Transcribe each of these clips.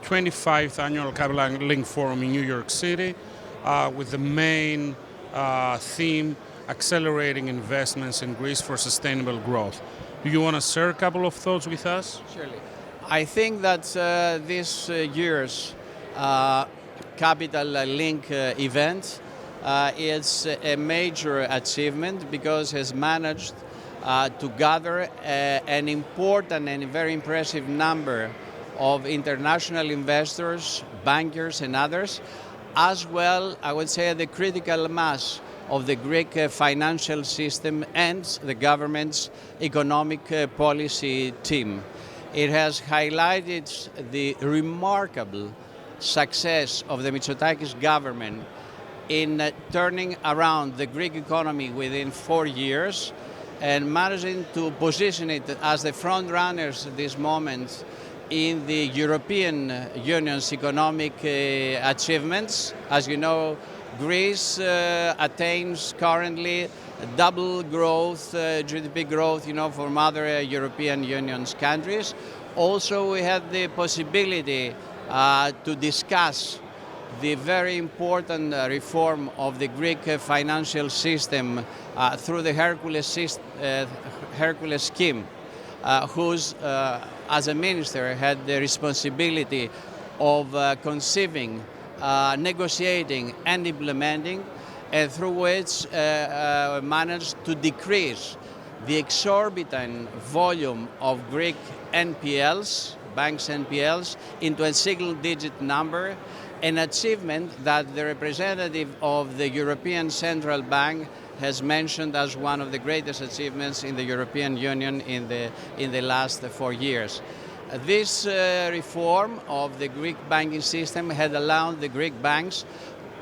25th Annual Capital Link Forum in New York City with the main theme, accelerating investments in Greece for sustainable growth. Do you want to share a couple of thoughts with us? Surely. I think that this year's Capital Link event is a major achievement because it has managed to gather an important and very impressive number of international investors, bankers and others, as well, I would say, the critical mass of the Greek financial system and the government's economic policy team. It has highlighted the remarkable success of the Mitsotakis government in turning around the Greek economy within 4 years and managing to position it as the front runners at this moment in the European Union's economic achievements. As you know, Greece attains currently double growth, GDP growth, from other European Union's countries. Also, we had the possibility to discuss the very important reform of the Greek financial system through the Hercules scheme, whose, as a minister, had the responsibility of conceiving, negotiating and implementing, and through which managed to decrease the exorbitant volume of Greek NPLs, banks NPLs, into a single-digit number, an achievement that the representative of the European Central Bank has mentioned as one of the greatest achievements in the European Union in the last 4 years. This reform of the Greek banking system had allowed the Greek banks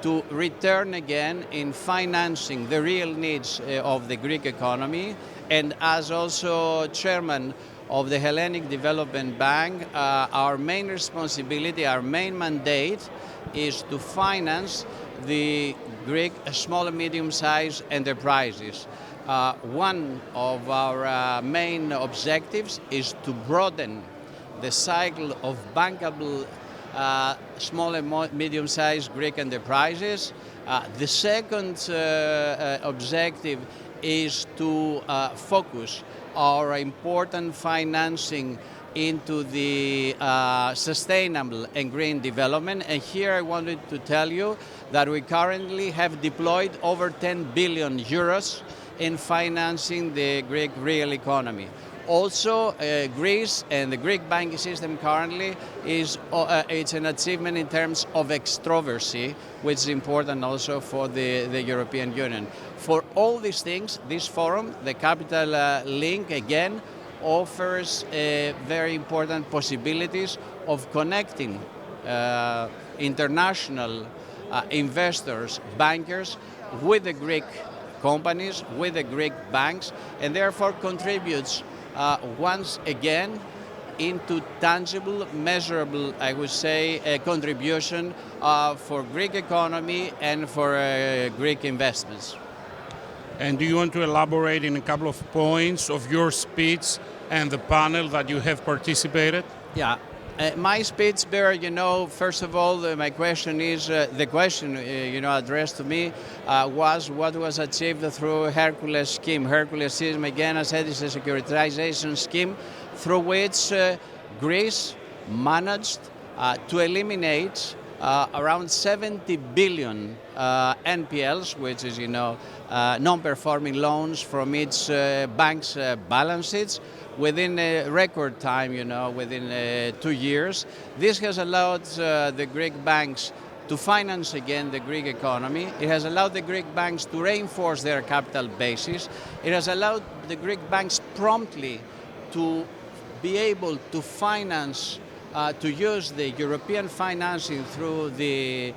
to return again in financing the real needs of the Greek economy. And as also chairman of the Hellenic Development Bank, our main responsibility, our main mandate is to finance the Greek small and medium-sized enterprises. One of our main objectives is to broaden the cycle of bankable small and medium-sized Greek enterprises. The second objective is to focus our important financing into the sustainable and green development. And here I wanted to tell you that we currently have deployed over 10 billion euros in financing the Greek real economy. Also, Greece and the Greek banking system currently it's an achievement in terms of extroversy, which is important also for the European Union. For all these things, this forum, the Capital Link, again, offers very important possibilities of connecting international investors, bankers, with the Greek companies, with the Greek banks, and therefore contributes once again into tangible, measurable, I would say, a contribution for Greek economy and for Greek investments. And do you want to elaborate in a couple of points of your speech and the panel that you have participated? Yeah. My speech there, first of all, my question is, the question, addressed to me was what was achieved through Hercules scheme. Hercules scheme, again, I said, is a securitization scheme through which Greece managed to eliminate around 70 billion NPLs, which is, non-performing loans from its bank's balance sheets, within a record time, within 2 years. This has allowed the Greek banks to finance again the Greek economy. It has allowed the Greek banks to reinforce their capital basis. It has allowed the Greek banks promptly to be able to finance, to use the European financing through the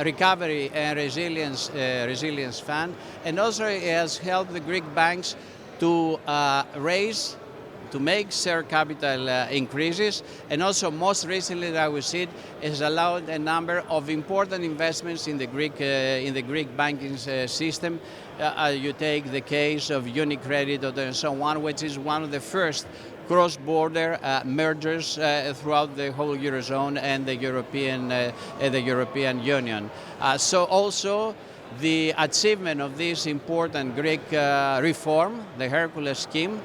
Recovery and Resilience Fund. And also it has helped the Greek banks to to make share capital increases, and also most recently, I would say, it has allowed a number of important investments in the Greek banking system. You take the case of UniCredit and so on, which is one of the first cross-border mergers throughout the whole Eurozone and the European Union. So also the achievement of this important Greek reform, the Hercules scheme,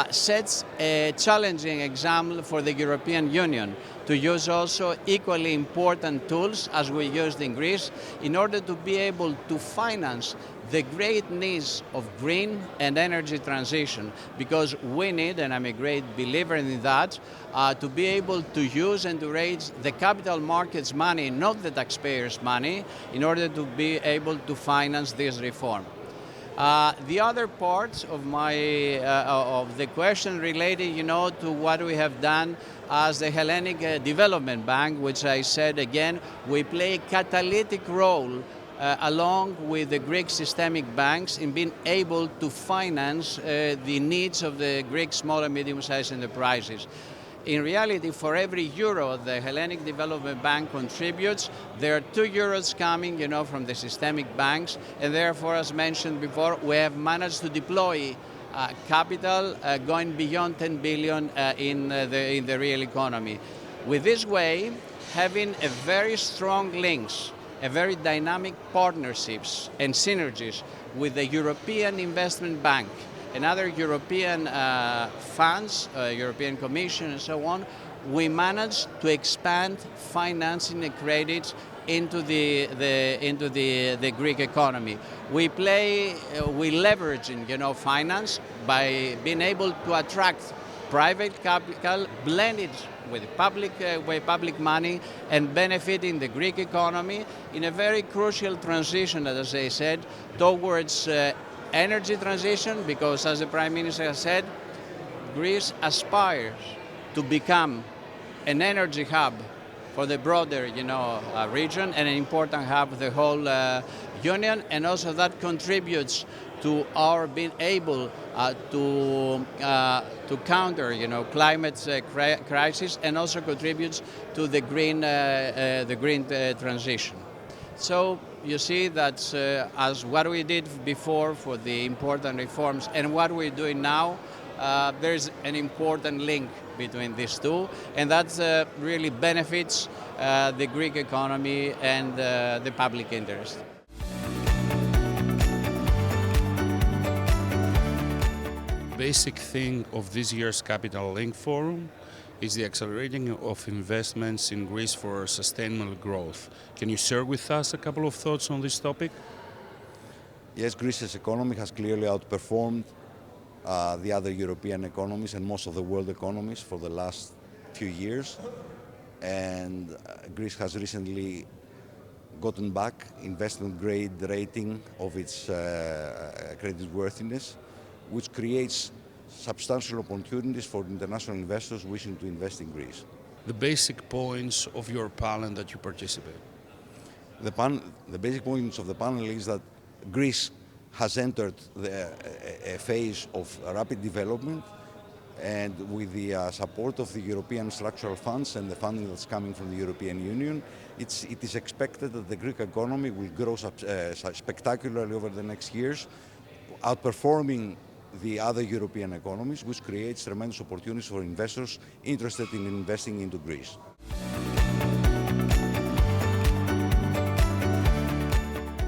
sets a challenging example for the European Union to use also equally important tools as we used in Greece in order to be able to finance the great needs of green and energy transition, because we need, and I'm a great believer in that, to be able to use and to raise the capital markets money, not the taxpayers' money, in order to be able to finance this reform. The other part of of the question related, to what we have done as the Hellenic Development Bank, which I said again, we play a catalytic role along with the Greek systemic banks in being able to finance the needs of the Greek small and medium-sized enterprises. In reality, for every euro the Hellenic Development Bank contributes, there are 2 euros coming, from the systemic banks, and therefore, as mentioned before, we have managed to deploy capital going beyond 10 billion in the real economy. With this way, having a very strong links, a very dynamic partnerships and synergies with the European Investment Bank and other European funds, European Commission and so on, we managed to expand financing and credits into the Greek economy. We leverage finance by being able to attract private capital blended with public money and benefiting the Greek economy in a very crucial transition, as I said, towards energy transition, because as the Prime Minister has said, Greece aspires to become an energy hub for the broader region and an important hub of the whole Union, and also that contributes to our being able to counter climate crisis, and also contributes to the green transition. So you see that as what we did before for the important reforms and what we're doing now, there's an important link between these two, and that really benefits the Greek economy and the public interest. Basic thing of this year's Capital Link Forum is the accelerating of investments in Greece for sustainable growth. Can you share with us a couple of thoughts on this topic? Yes, Greece's economy has clearly outperformed the other European economies and most of the world economies for the last few years. And Greece has recently gotten back investment grade rating of its creditworthiness, which creates substantial opportunities for international investors wishing to invest in Greece. The basic points of your panel that you participate. The basic points of the panel is that Greece has entered a phase of rapid development, and with the support of the European structural funds and the funding that's coming from the European Union, it is expected that the Greek economy will grow spectacularly over the next years, outperforming the other European economies, which creates tremendous opportunities for investors interested in investing into Greece.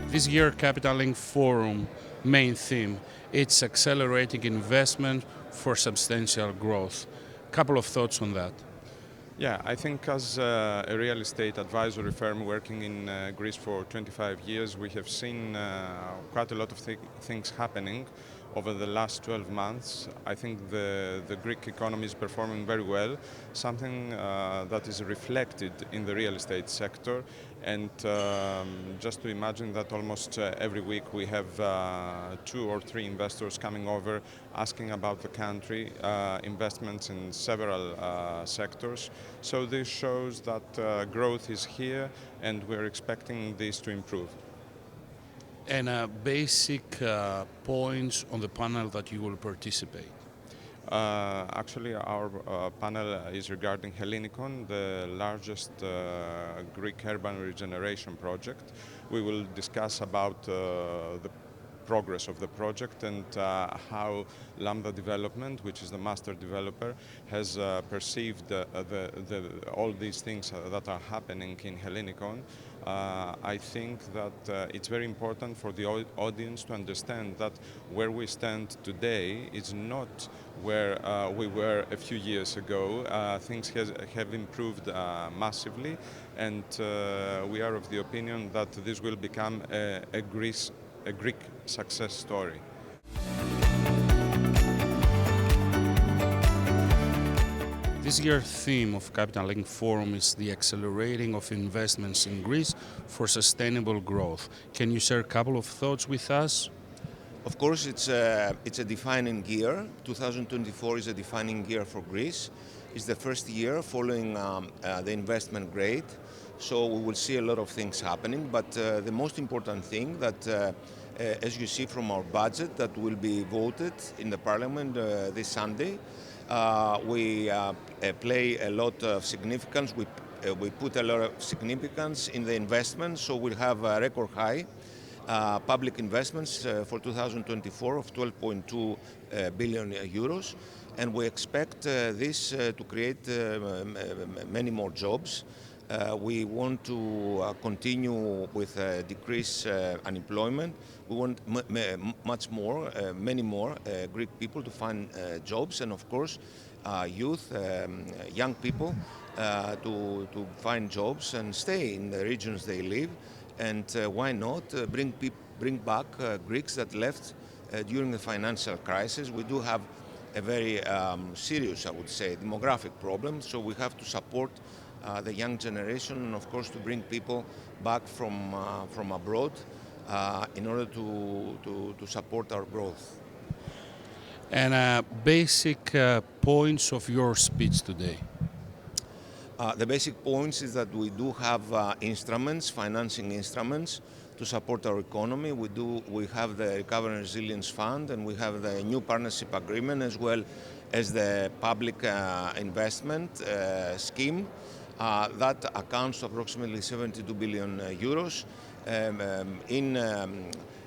This year Capital Link Forum main theme, it's accelerating investment for substantial growth. Couple of thoughts on that. Yeah, I think as a real estate advisory firm working in Greece for 25 years, we have seen quite a lot of things happening over the last 12 months. I think the Greek economy is performing very well, something that is reflected in the real estate sector. And just to imagine that almost every week we have 2 or 3 investors coming over asking about the country, investments in several sectors. So this shows that growth is here, and we're expecting this to improve. And basic points on the panel that you will participate. Actually, our panel is regarding Hellenicon, the largest Greek urban regeneration project. We will discuss about the progress of the project and how Lambda Development, which is the master developer, has perceived all these things that are happening in Hellenic. I think that it's very important for the audience to understand that where we stand today is not where we were a few years ago. Things have improved massively, and we are of the opinion that this will become a Greek success story. This year's theme of Capital Link Forum is the accelerating of investments in Greece for sustainable growth. Can you share a couple of thoughts with us? Of course, it's a defining year. 2024 is a defining year for Greece. It's the first year following the investment grade, so we will see a lot of things happening. But the most important thing that, as you see from our budget that will be voted in the Parliament this Sunday, we play a lot of significance. We put a lot of significance in the investments, so we'll have a record high public investments for 2024 of 12.2 billion euros, and we expect this to create many more jobs. We want to continue with decrease unemployment. We want many more Greek people to find jobs, and of course youth, young people to find jobs and stay in the regions they live. And why not bring back Greeks that left during the financial crisis. We do have a very serious, I would say, demographic problem, so we have to support the young generation, and of course to bring people back from abroad in order to support our growth. And basic points of your speech today. The basic points is that we do have instruments, financing instruments to support our economy. We have the Recovery and Resilience Fund, and we have the new partnership agreement, as well as the public investment scheme that accounts to approximately 72 billion euros.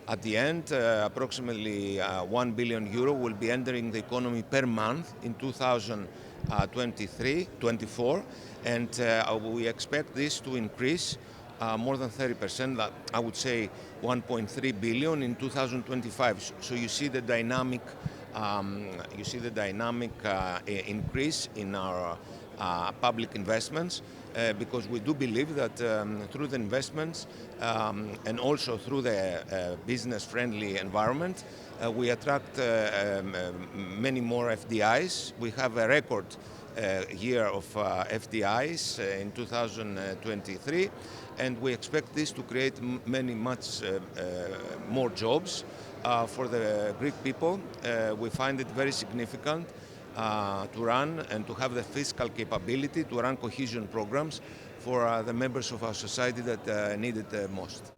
At the end, approximately 1 billion euro will be entering the economy per month in 2023-24, and we expect this to increase more than 30%, I would say 1.3 billion in 2025. So you see the dynamic, increase in our public investments, because we do believe that through the investments and also through the business-friendly environment, we attract many more FDIs. We have a record year of FDIs in 2023, and we expect this to create much more jobs for the Greek people. We find it very significant to run and to have the fiscal capability to run cohesion programs for the members of our society that need it most.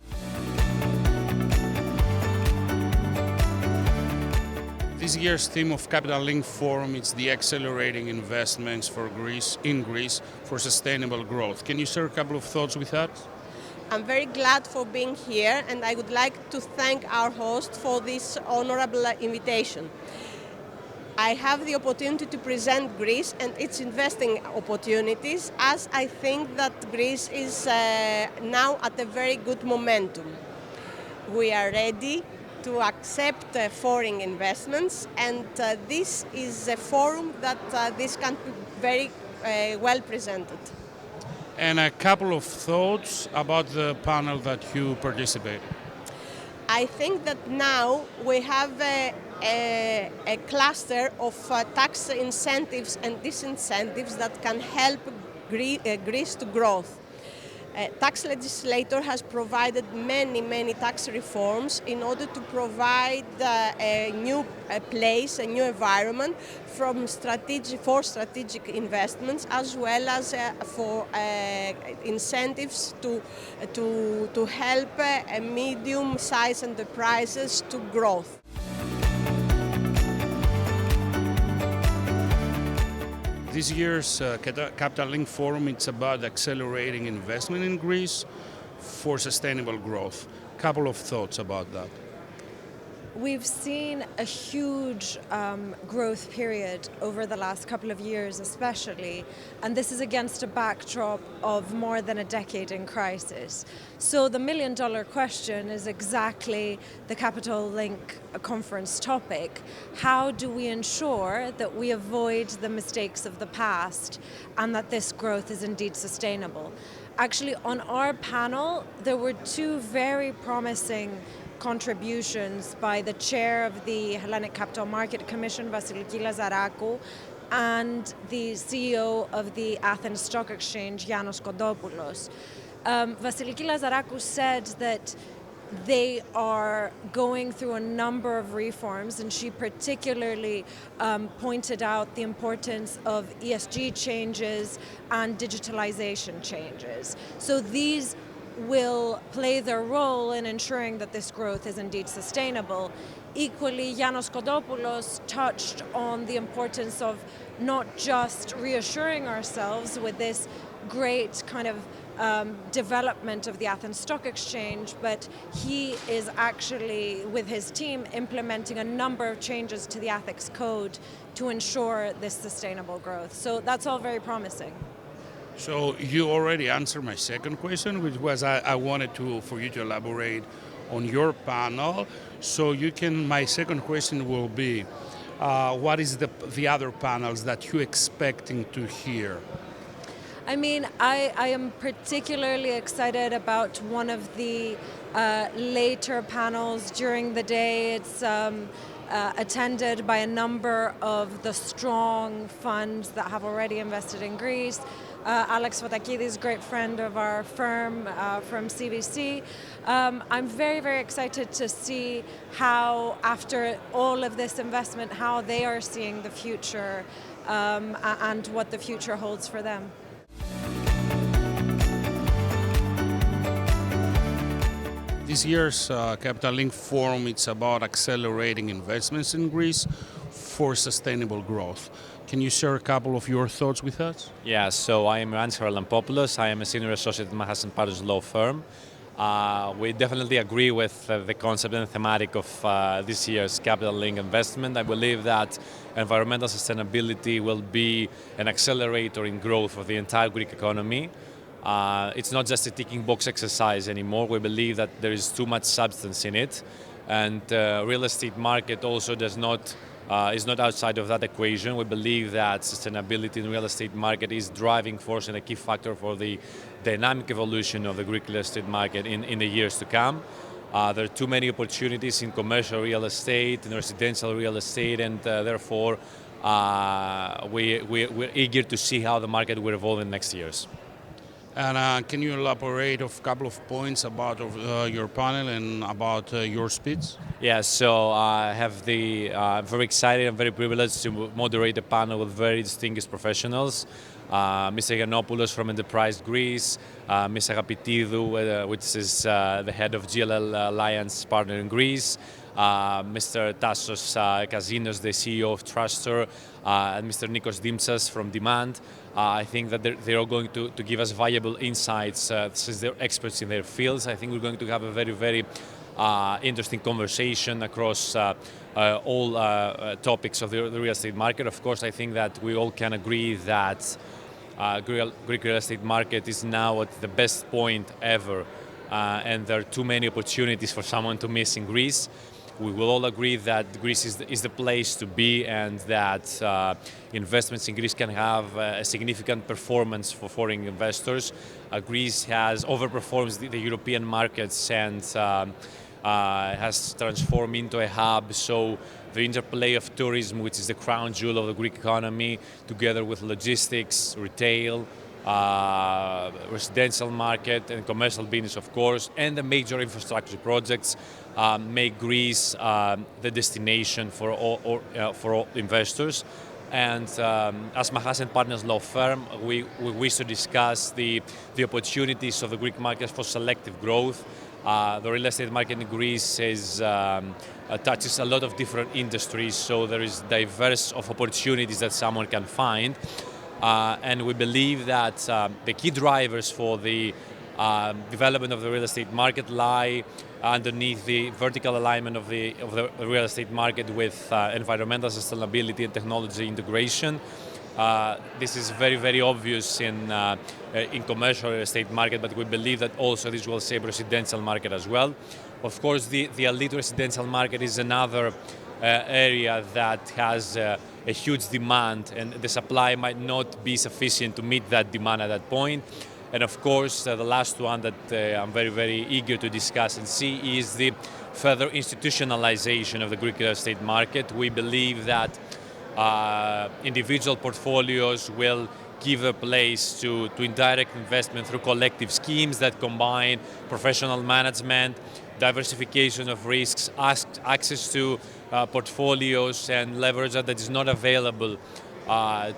This year's theme of Capital Link Forum is the accelerating investments in Greece for sustainable growth. Can you share a couple of thoughts with us? I'm very glad for being here, and I would like to thank our host for this honorable invitation. I have the opportunity to present Greece and its investing opportunities, as I think that Greece is now at a very good momentum. We are ready to accept foreign investments, and this is a forum that this can be very well presented. And a couple of thoughts about the panel that you participated. I think that now we have a cluster of tax incentives and disincentives that can help Greece to growth. Tax legislator has provided many tax reforms in order to provide a new place, a new environment for strategic investments, as well as for incentives to help medium-sized enterprises to growth. This year's Capital Link Forum, it's about accelerating investment in Greece for sustainable growth. Couple of thoughts about that. we've seen a huge growth period over the last couple of years especially, and this is against a backdrop of more than a decade in crisis. So the million-dollar question is exactly the Capital Link conference topic. How do we ensure that we avoid the mistakes of the past and that this growth is indeed sustainable? Actually, on our panel, there were two very promising contributions by the chair of the Hellenic Capital Market Commission, Vasiliki Lazarakou, and the CEO of the Athens Stock Exchange, Ioannis Kontopoulos. Vasiliki Lazarakou said that they are going through a number of reforms, and she particularly pointed out the importance of ESG changes and digitalization changes. So these will play their role in ensuring that this growth is indeed sustainable. Equally, Ioannis Kontopoulos touched on the importance of not just reassuring ourselves with this great kind of development of the Athens Stock Exchange, but he is actually, with his team, implementing a number of changes to the ethics code to ensure this sustainable growth. So that's all very promising. So you already answered my second question, which was I wanted for you to elaborate on your panel. So my second question will be, what is the other panels that you're expecting to hear? I mean, I am particularly excited about one of the later panels during the day. It's attended by a number of the strong funds that have already invested in Greece. Alex Fotakidis, great friend of our firm from CVC. I'm very, very excited to see how, after all of this investment, how they are seeing the future and what the future holds for them. This year's Capital Link Forum, it's about accelerating investments in Greece for sustainable growth. Can you share a couple of your thoughts with us? Yeah, so I am Ioannis Charalampopoulos. I am a senior associate at Machas and Spyros law firm. We definitely agree with the concept and thematic of this year's Capital Link investment. I believe that environmental sustainability will be an accelerator in growth for the entire Greek economy. It's not just a ticking box exercise anymore. We believe that there is too much substance in it, and real estate market also is not outside of that equation. We believe that sustainability in the real estate market is driving force and a key factor for the dynamic evolution of the Greek real estate market in the years to come. There are too many opportunities in commercial real estate, in residential real estate, and therefore we're eager to see how the market will evolve in the next years. And can you elaborate on a couple of points about your panel and about your speech? Yeah, so I have I'm very excited and very privileged to moderate a panel with very distinguished professionals. Mr. Yiannopoulos from Enterprise Greece, Ms. Agapitidou, which is the head of GLL Alliance partner in Greece, Mr. Tassos Kazinos, the CEO of Truster, and Mr. Nikos Dimtsas from Demand. I think that they're all going to give us valuable insights since they're experts in their fields. I think we're going to have a very, very interesting conversation across all topics of the real estate market. Of course, I think that we all can agree that Greek real estate market is now at the best point ever, and there are too many opportunities for someone to miss in Greece. We will all agree that Greece is the place to be, and that investments in Greece can have a significant performance for foreign investors. Greece has overperformed the European markets and has transformed into a hub. So the interplay of tourism, which is the crown jewel of the Greek economy, together with logistics, retail, residential market and commercial business, of course, and the major infrastructure projects make Greece the destination for all investors. And as Machas and Partners law firm, we wish to discuss the opportunities of the Greek market for selective growth. The real estate market in Greece touches a lot of different industries, so there is diverse of opportunities that someone can find. And we believe that the key drivers for the development of the real estate market lie underneath the vertical alignment of the real estate market with environmental sustainability and technology integration. This is very, very obvious in commercial real estate market, but we believe that also this will shape residential market as well. Of course, the elite residential market is another area that has a huge demand, and the supply might not be sufficient to meet that demand at that point. And of course, the last one that I'm very, very eager to discuss and see is the further institutionalization of the Greek real estate market. We believe that individual portfolios will give a place to indirect investment through collective schemes that combine professional management, diversification of risks, access to portfolios and leverage that is not available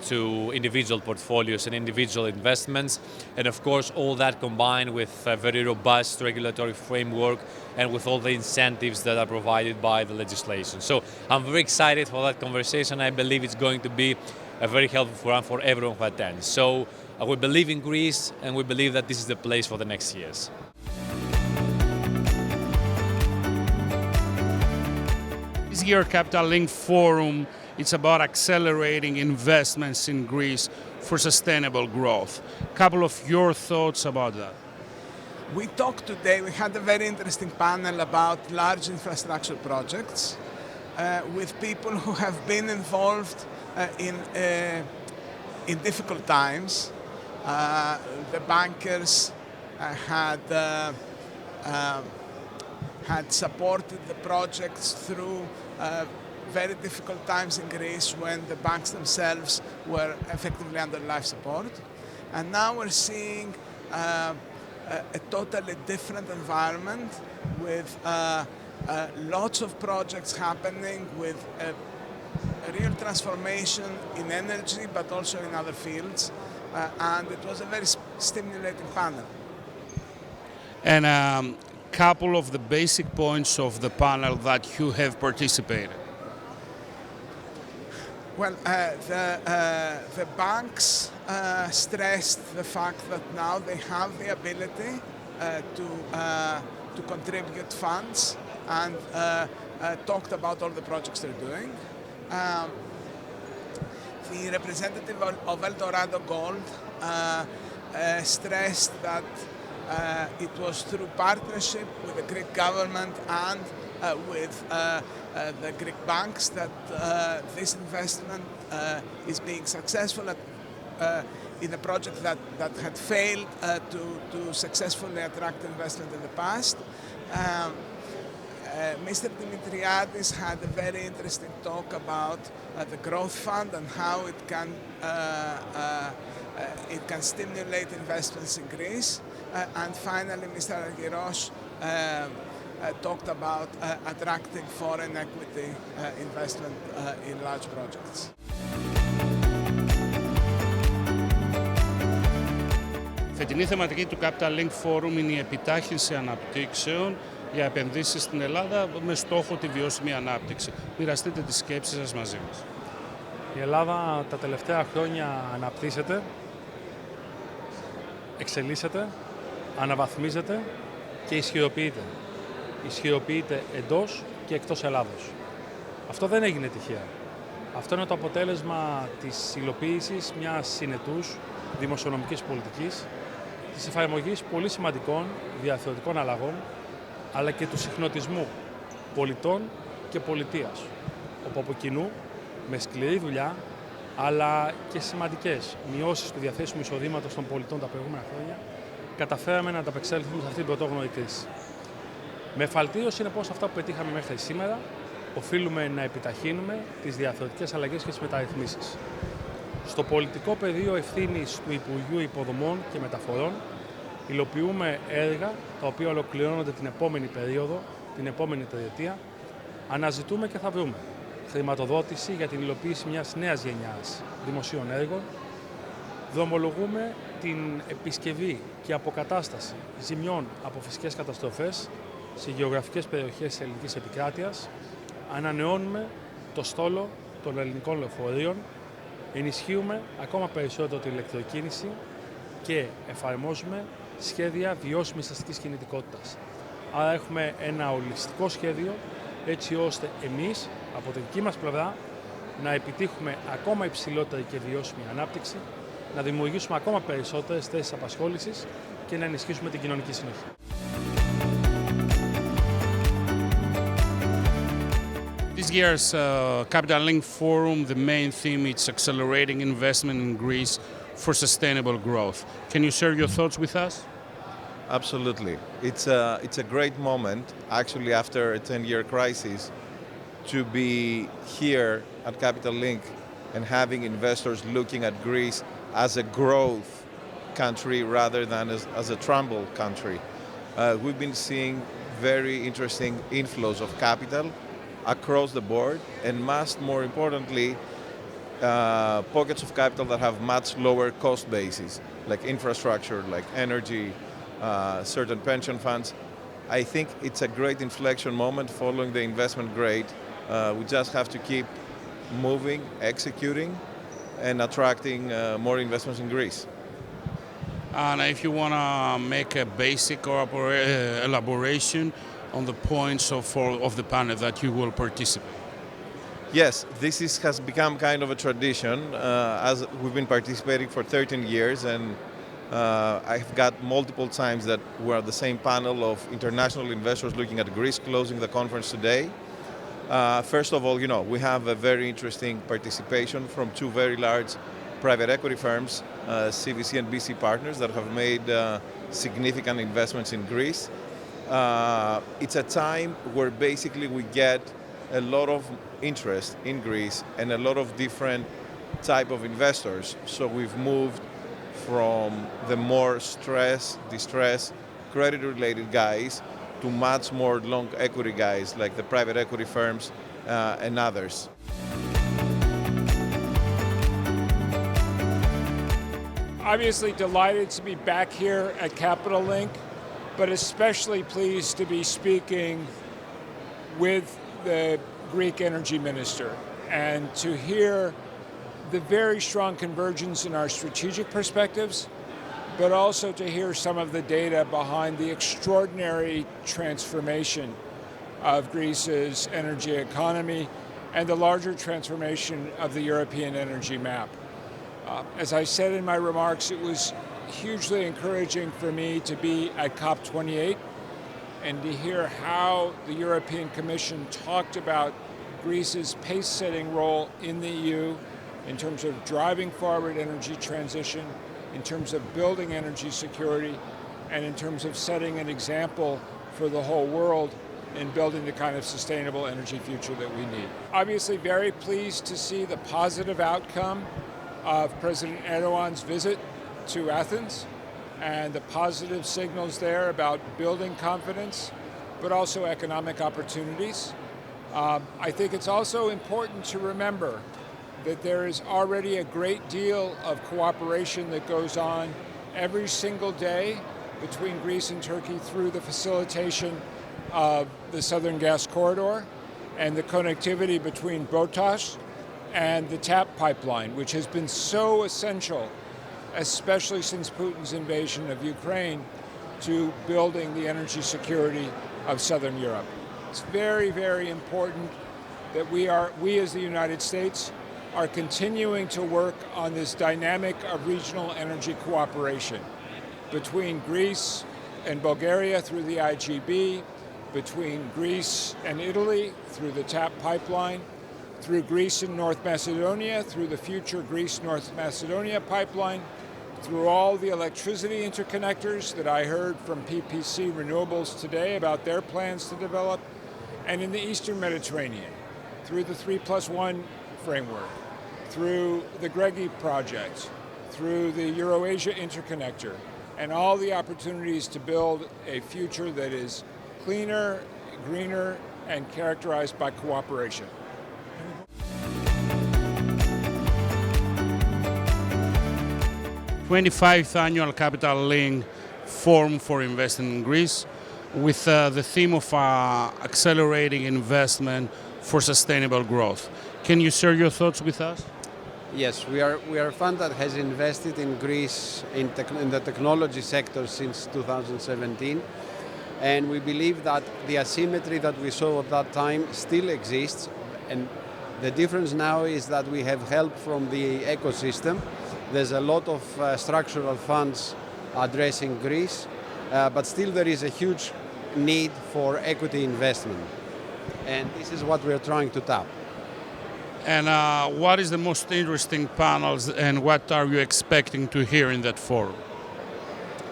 to individual portfolios and individual investments. And of course, all that combined with a very robust regulatory framework and with all the incentives that are provided by the legislation. So I'm very excited for that conversation. I believe it's going to be a very helpful one for everyone who attends. So we believe in Greece, and we believe that this is the place for the next years. This year Capital Link Forum, it's about accelerating investments in Greece for sustainable growth. A couple of your thoughts about that. We talked today, we had a very interesting panel about large infrastructure projects with people who have been involved in difficult times. The bankers had supported the projects through very difficult times in Greece when the banks themselves were effectively under life support. And now we're seeing a totally different environment with lots of projects happening, with a real transformation in energy, but also in other fields. And it was a very stimulating panel. And couple of the basic points of the panel that you have participated. Well, the banks stressed the fact that now they have the ability to contribute funds and talked about all the projects they're doing. The representative of Eldorado Gold stressed that it was through partnership with the Greek government and with the Greek banks that this investment is being successful in a project that had failed to successfully attract investment in the past. Mr. Dimitrios had a very interesting talk about the growth fund and how it can stimulate investments in Greece. And finally, Mr. Argyros talked about attracting foreign equity investment in large projects. Φετινή θεματική του Capital Link Forum είναι η επιτάχυνση αναπτύξεων για επενδύσεις στην Ελλάδα με στόχο τη βιώσιμη ανάπτυξη. Μοιραστείτε τις σκέψεις σας μαζί μας. Η Ελλάδα τα τελευταία χρόνια αναπτύσσεται, εξελίσσεται, αναβαθμίζεται και ισχυροποιείται. Ισχυροποιείται εντός και εκτός Ελλάδος. Αυτό δεν έγινε τυχαία. Αυτό είναι το αποτέλεσμα της υλοποίησης μιας συνετούς δημοσιονομικής πολιτικής, της εφαρμογής πολύ σημαντικών διαθεωτικών αλλαγών, αλλά και του συχνοτισμού πολιτών και πολιτείας, όπου από κοινού, με σκληρή δουλειά, αλλά και σημαντικές μειώσεις του διαθέσιμου εισοδήματος των πολιτών τα προηγούμενα χρόνια, καταφέραμε να ανταπεξέλθουμε σε αυτή την πρωτόγνωρη κρίση. Με εφαλτήρωση είναι πως αυτά που πετύχαμε μέχρι σήμερα, οφείλουμε να επιταχύνουμε τις διαθεωτικές αλλαγές και τις μεταρρυθμίσεις. Στο πολιτικό πεδίο ευθύνης του Υπουργείου Υποδομών και Μεταφορών, υλοποιούμε έργα τα οποία ολοκληρώνονται την επόμενη περίοδο, την επόμενη τριετία. Αναζητούμε και θα βρούμε χρηματοδότηση για την υλοποίηση μιας νέας γενιάς δημοσίων έργων. Δρομολογούμε την επισκευή και αποκατάσταση ζημιών από φυσικές καταστροφές σε γεωγραφικές περιοχές της ελληνικής επικράτειας. Ανανεώνουμε το στόλο των ελληνικών λεωφορείων. Ενισχύουμε ακόμα περισσότερο την ηλεκτροκίνηση και εφαρμόζουμε σχέδια βιώσιμης αστικής κινητικότητας. Άρα έχουμε ένα ολιστικό σχέδιο έτσι ώστε εμείς από τη δική μας πλευρά να επιτύχουμε ακόμα υψηλότερη και βιώσιμη ανάπτυξη, να δημιουργήσουμε ακόμα περισσότερες θέσεις απασχόλησης και να ενισχύσουμε την κοινωνική συνοχή. This year's Capital Link Forum, the main theme is accelerating investment in Greece for sustainable growth. Can you share your thoughts with us? Absolutely. It's a great moment, actually, after a 10-year crisis, to be here at Capital Link and having investors looking at Greece as a growth country rather than as a trouble country. We've been seeing very interesting inflows of capital across the board, and much more importantly, pockets of capital that have much lower cost bases, like infrastructure, like energy, certain pension funds. I think it's a great inflection moment following the investment grade. We just have to keep moving, executing, and attracting more investments in Greece. And if you want to make a basic elaboration on the points of the panel that you will participate. Yes, has become kind of a tradition, as we've been participating for 13 years, and I've got multiple times that we're at the same panel of international investors looking at Greece, closing the conference today. First of all, we have a very interesting participation from two very large private equity firms, CVC and BC Partners, that have made significant investments in Greece. It's a time where basically we get a lot of interest in Greece and a lot of different type of investors. So we've moved from the more distress, credit-related guys to much more long equity guys like the private equity firms and others. Obviously delighted to be back here at Capital Link, but especially pleased to be speaking with the Greek energy minister and to hear the very strong convergence in our strategic perspectives, but also to hear some of the data behind the extraordinary transformation of Greece's energy economy and the larger transformation of the European energy map. As I said in my remarks, it was hugely encouraging for me to be at COP28 and to hear how the European Commission talked about Greece's pace-setting role in the EU in terms of driving forward energy transition, in terms of building energy security, and in terms of setting an example for the whole world in building the kind of sustainable energy future that we need. Obviously very pleased to see the positive outcome of President Erdogan's visit to Athens and the positive signals there about building confidence, but also economic opportunities. I think it's also important to remember that there is already a great deal of cooperation that goes on every single day between Greece and Turkey through the facilitation of the Southern Gas Corridor and the connectivity between Botas and the TAP pipeline, which has been so essential, especially since Putin's invasion of Ukraine, to building the energy security of Southern Europe. It's very, very important that we as the United States are continuing to work on this dynamic of regional energy cooperation between Greece and Bulgaria through the IGB, between Greece and Italy through the TAP pipeline, through Greece and North Macedonia, through the future Greece-North Macedonia pipeline, through all the electricity interconnectors that I heard from PPC Renewables today about their plans to develop, and in the Eastern Mediterranean, through the 3+1 framework, through the Gregi project, through the Eurasia interconnector, and all the opportunities to build a future that is cleaner, greener, and characterized by cooperation. 25th Annual Capital Link Forum for Investing in Greece with the theme of accelerating investment for sustainable growth. Can you share your thoughts with us? Yes, we are a fund that has invested in Greece in the technology sector since 2017, and we believe that the asymmetry that we saw at that time still exists, and the difference now is that we have help from the ecosystem. There's a lot of structural funds addressing Greece, but still there is a huge need for equity investment, and this is what we're trying to tap. And what is the most interesting panels and what are you expecting to hear in that forum?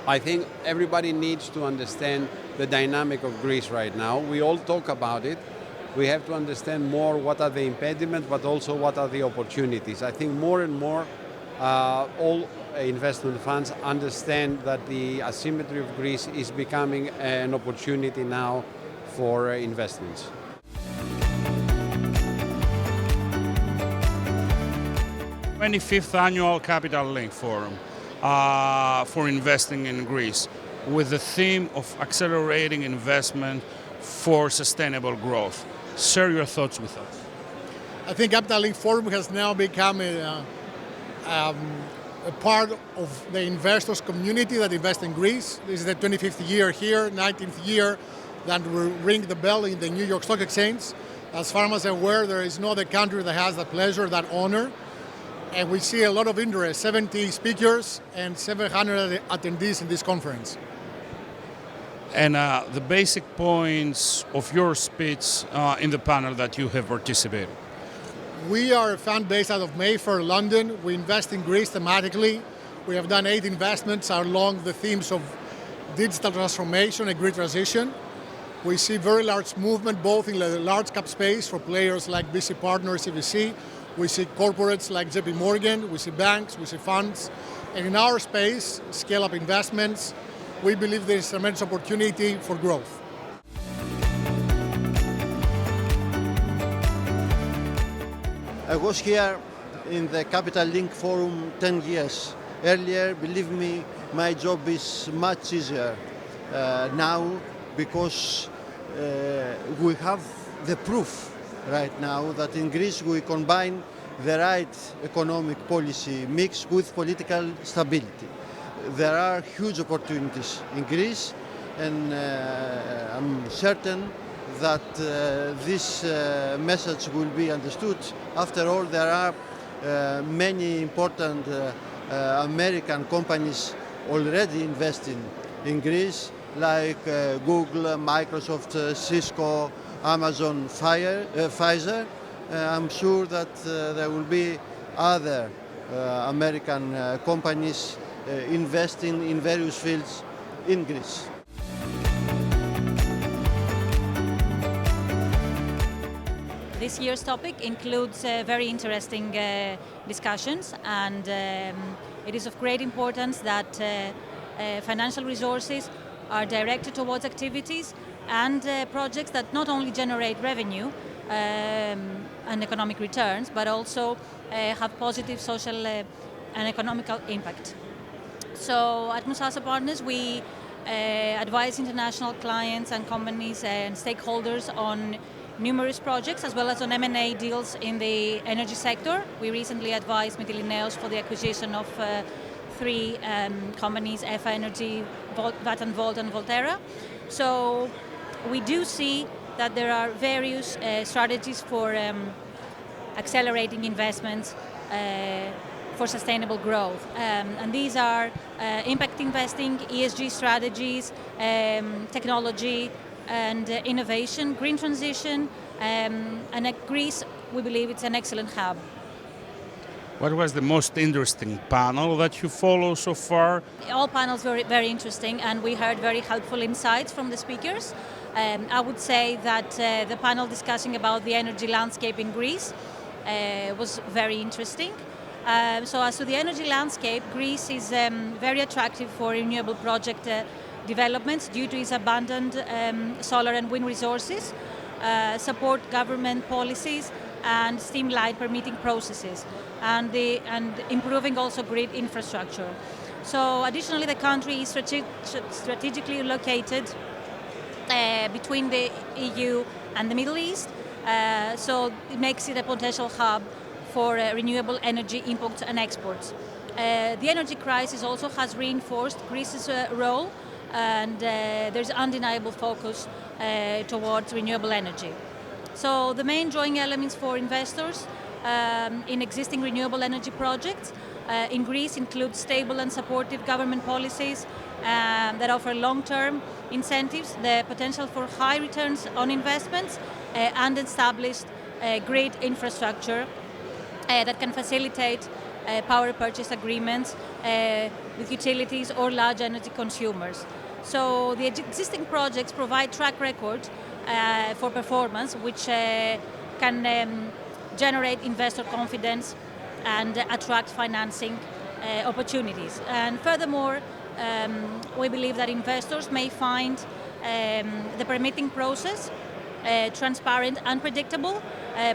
I think everybody needs to understand the dynamic of Greece right now. We all talk about it. We have to understand more what are the impediments, but also what are the opportunities. I think more and more all investment funds understand that the asymmetry of Greece is becoming an opportunity now for investments. 25th Annual Capital Link Forum for investing in Greece with the theme of accelerating investment for sustainable growth. Share your thoughts with us. I think Capital Link Forum has now become a part of the investors community that invest in Greece. This is the 25th year here, 19th year that we ring the bell in the New York Stock Exchange. As far as I'm aware, there is no other country that has that pleasure, that honor. And we see a lot of interest, 70 speakers and 700 attendees in this conference. And the basic points of your speech in the panel that you have participated. We are a fund based out of Mayfair, London. We invest in Greece thematically. We have done 8 investments along the themes of digital transformation and green transition. We see very large movement both in the large cap space for players like BC Partners, CVC. We see corporates like JP Morgan, we see banks, we see funds. And in our space, scale-up investments, we believe there is tremendous opportunity for growth. I was here in the Capital Link Forum 10 years. Earlier, believe me, my job is much easier now because we have the proof right now that in Greece we combine the right economic policy mix with political stability. There are huge opportunities in Greece, and I'm certain that this message will be understood. After all, there are many important American companies already investing in Greece, like Google, Microsoft, Cisco, Amazon, Pfizer. I'm sure that there will be other American companies investing in various fields in Greece. This year's topic includes very interesting discussions, and it is of great importance that financial resources are directed towards activities and projects that not only generate revenue and economic returns, but also have positive social and economical impact. So at Machas Partners, we advise international clients and companies and stakeholders on numerous projects as well as on M&A deals in the energy sector. We recently advised Metallinos for the acquisition of 3 companies, EFA Energy, Vattenfall and Volterra. So we do see that there are various strategies for accelerating investments for sustainable growth. And these are impact investing, ESG strategies, technology and innovation, green transition, and at Greece, we believe it's an excellent hub. What was the most interesting panel that you follow so far? All panels were very interesting, and we heard very helpful insights from the speakers. I would say that the panel discussing about the energy landscape in Greece was very interesting. So as to the energy landscape, Greece is very attractive for renewable project developments due to its abundant solar and wind resources, support government policies and streamline permitting processes, and improving also grid infrastructure. So additionally, the country is strategically located between the EU and the Middle East, so it makes it a potential hub for renewable energy imports and exports. The energy crisis also has reinforced Greece's role, and there's undeniable focus towards renewable energy. So the main drawing elements for investors in existing renewable energy projects in Greece include stable and supportive government policies that offer long-term incentives, the potential for high returns on investments, and established grid infrastructure that can facilitate power purchase agreements with utilities or large energy consumers. So the existing projects provide track record for performance, which can generate investor confidence and attract financing opportunities. And furthermore, we believe that investors may find the permitting process transparent and predictable,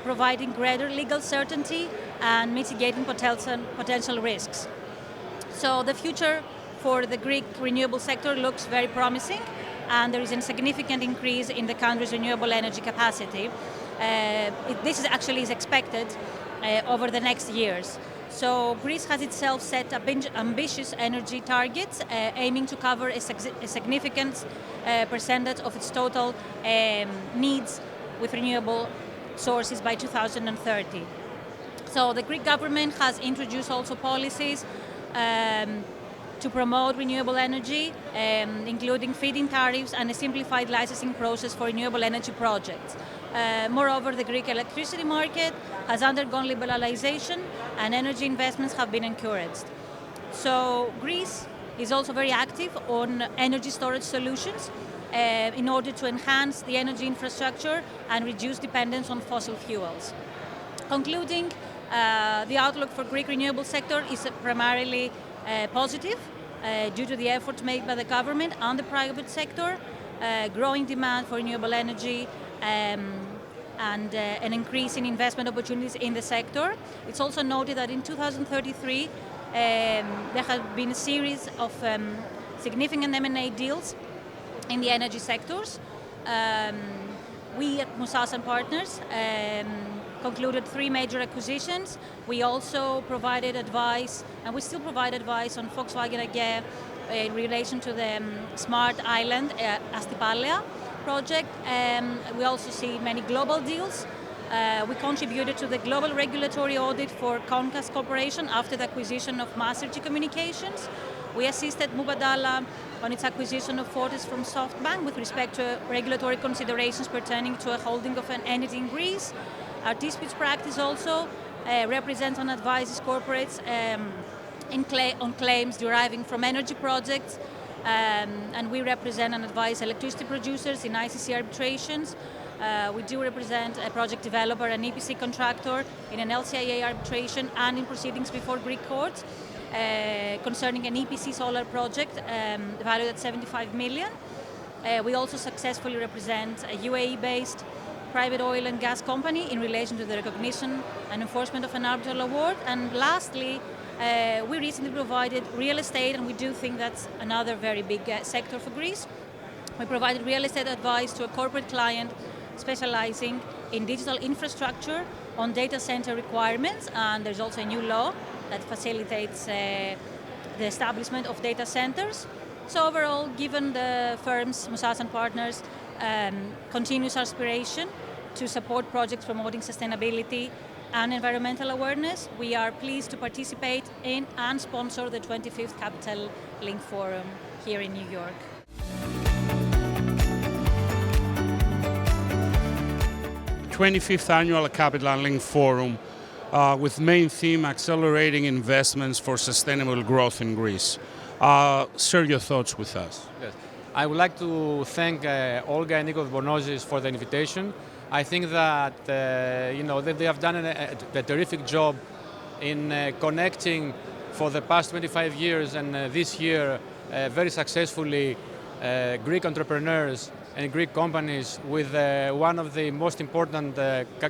providing greater legal certainty and mitigating potential risks. So the future for the Greek renewable sector looks very promising, and there is a significant increase in the country's renewable energy capacity. This is actually expected over the next years. So Greece has itself set ambitious energy targets, aiming to cover a significant percentage of its total needs with renewable sources by 2030. So the Greek government has introduced also policies to promote renewable energy, including feed-in tariffs and a simplified licensing process for renewable energy projects. Moreover, the Greek electricity market has undergone liberalization and energy investments have been encouraged. So Greece is also very active on energy storage solutions in order to enhance the energy infrastructure and reduce dependence on fossil fuels. Concluding, the outlook for Greek renewable sector is primarily positive due to the efforts made by the government and the private sector, growing demand for renewable energy, and an increase in investment opportunities in the sector. It's also noted that in 2033, there have been a series of significant M&A deals in the energy sectors. We at Machas and Partners concluded 3 major acquisitions. We also provided advice, and we still provide advice on Volkswagen AG in relation to the Smart Island Aspasia project. We also see many global deals. We contributed to the global regulatory audit for Concast Corporation after the acquisition of Mastergy Communications. We assisted Mubadala on its acquisition of Fortis from SoftBank with respect to regulatory considerations pertaining to a holding of an entity in Greece. Our disputes practice also represents and advises corporates on claims deriving from energy projects, and we represent and advise electricity producers in ICC arbitrations. We do represent a project developer, an EPC contractor in an LCIA arbitration and in proceedings before Greek courts concerning an EPC solar project valued at 75 million. We also successfully represent a UAE-based private oil and gas company in relation to the recognition and enforcement of an arbitral award. And lastly, we recently provided real estate, and we do think that's another very big sector for Greece. We provided real estate advice to a corporate client specializing in digital infrastructure on data center requirements, and there's also a new law that facilitates the establishment of data centers. So overall, given the firm's Machas and Partners continuous aspiration to support projects promoting sustainability and environmental awareness, we are pleased to participate in and sponsor the 25th Capital Link Forum here in New York. The 25th Annual Capital Link Forum with main theme accelerating investments for sustainable growth in Greece. Share your thoughts with us. Yes. I would like to thank Olga and Nikos Bonosis for the invitation. I think that that they have done a terrific job in connecting for the past 25 years and this year very successfully Greek entrepreneurs and Greek companies with one of the most important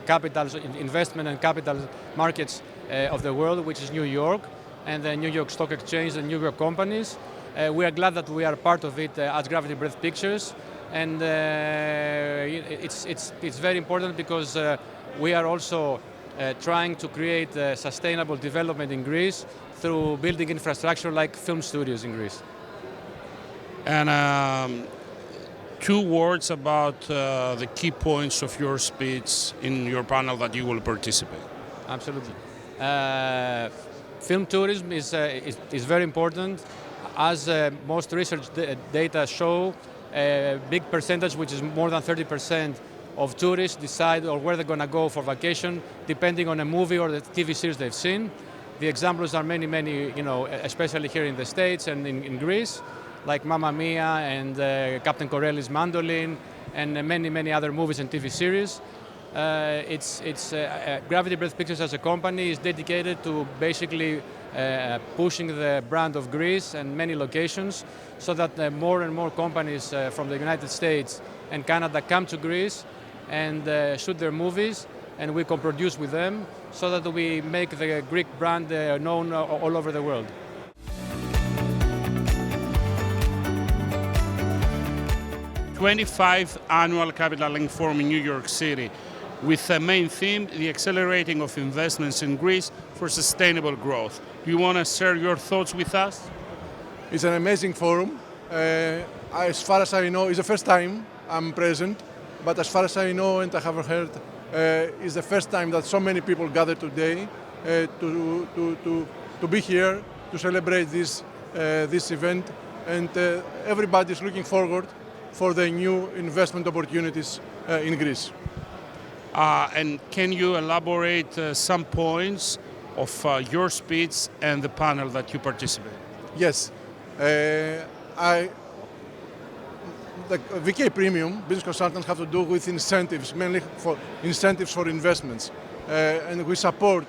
capitals, investment and capital markets of the world, which is New York, and the New York Stock Exchange and New York companies. We are glad that we are part of it at Gravity Breath Pictures, and it's very important because we are also trying to create sustainable development in Greece through building infrastructure like film studios in Greece. And 2 words about the key points of your speech in your panel that you will participate. Absolutely. Film tourism is very important. As most research data show, a big percentage, which is more than 30%, of tourists decide or where they're going to go for vacation, depending on a movie or the TV series they've seen. The examples are many, especially here in the States and in Greece, like Mamma Mia and Captain Corelli's Mandolin, and many other movies and TV series. Gravity Breath Pictures as a company is dedicated to basically pushing the brand of Greece and many locations, so that more and more companies from the United States and Canada come to Greece and shoot their movies, and we co-produce with them, so that we make the Greek brand known all over the world. The 25th Annual Capital Link Forum in New York City, with the main theme, the accelerating of investments in Greece for sustainable growth. Do you want to share your thoughts with us? It's an amazing forum. As far as I know, it's the first time I'm present, but as far as I know and I have heard, it's the first time that so many people gather today to be here to celebrate this event, and everybody is looking forward for the new investment opportunities in Greece. And can you elaborate some points of your speech and the panel that you participate? Yes. The VK Premium business consultants have to do with incentives, mainly for incentives for investments. And we support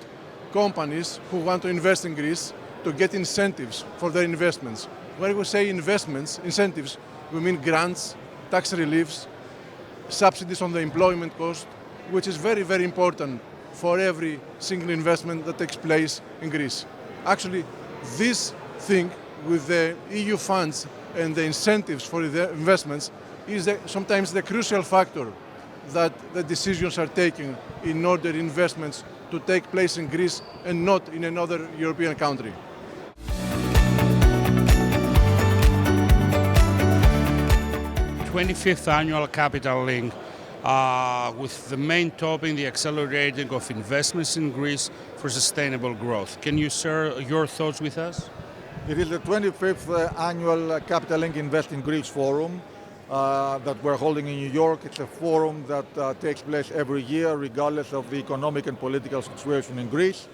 companies who want to invest in Greece to get incentives for their investments. When we say investments, incentives, we mean grants, tax reliefs, subsidies on the employment cost, which is very, very important for every single investment that takes place in Greece. Actually, this thing with the EU funds and the incentives for the investments is sometimes the crucial factor that the decisions are taken in order investments to take place in Greece and not in another European country. The 25th Annual Capital Link, with the main topic, the accelerating of investments in Greece for sustainable growth. Can you share your thoughts with us? It is the 25th Annual Capital Link Invest in Greece Forum that we're holding in New York. It's a forum that takes place every year, regardless of the economic and political situation in Greece.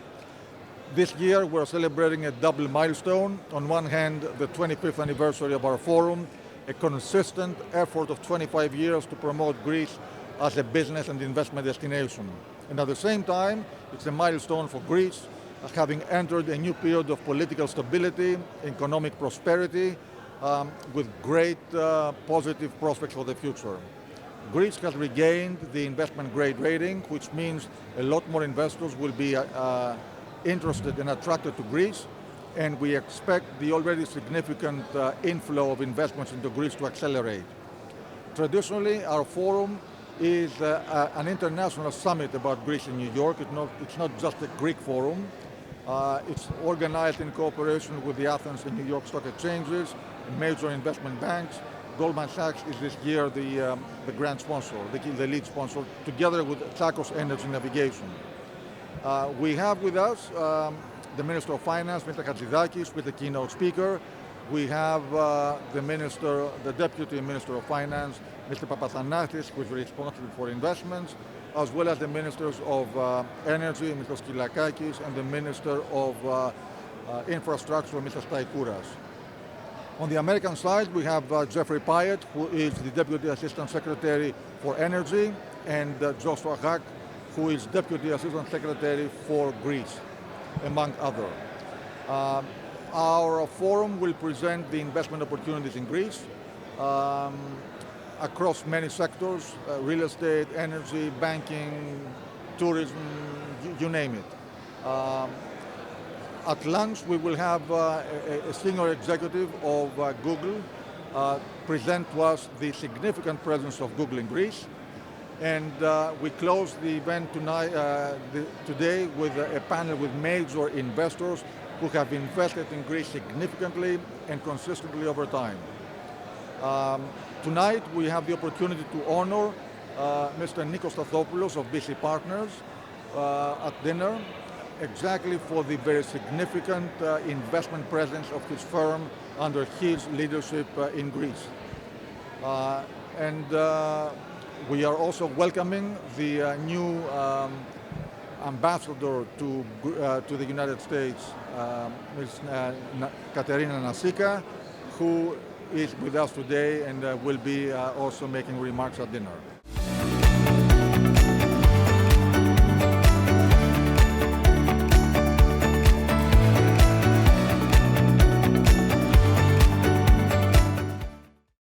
This year, we're celebrating a double milestone. On one hand, the 25th anniversary of our forum, a consistent effort of 25 years to promote Greece as a business and investment destination. And at the same time, it's a milestone for Greece, having entered a new period of political stability, economic prosperity, with great positive prospects for the future. Greece has regained the investment grade rating, which means a lot more investors will be interested and attracted to Greece, and we expect the already significant inflow of investments into Greece to accelerate. Traditionally, our forum is an international summit about Greece in New York. It's not just a Greek forum. It's organized in cooperation with the Athens and New York Stock Exchanges, major investment banks. Goldman Sachs is this year the grand sponsor, the lead sponsor, together with Tsakos Energy Navigation. We have with us the Minister of Finance, Mr. Hatzidakis, with the keynote speaker. We have the Deputy Minister of Finance, Mr. Papathanasis, who is responsible for investments, as well as the Ministers of Energy, Mr. Skylakakis, and the Minister of Infrastructure, Mr. Staikouras. On the American side, we have Geoffrey Pyatt, who is the Deputy Assistant Secretary for Energy, and Joshua Hack, who is Deputy Assistant Secretary for Greece, among others. Our forum will present the investment opportunities in Greece across many sectors, real estate, energy, banking, tourism, you name it. At lunch, we will have a senior executive of Google present to us the significant presence of Google in Greece, And we closed the event today with a panel with major investors who have invested in Greece significantly and consistently over time. Tonight we have the opportunity to honor Mr. Nikolaos of BC Partners at dinner, exactly for the very significant investment presence of his firm under his leadership in Greece. We are also welcoming the new ambassador to the United States, Ms. Katerina Nasika, who is with us today and will be also making remarks at dinner.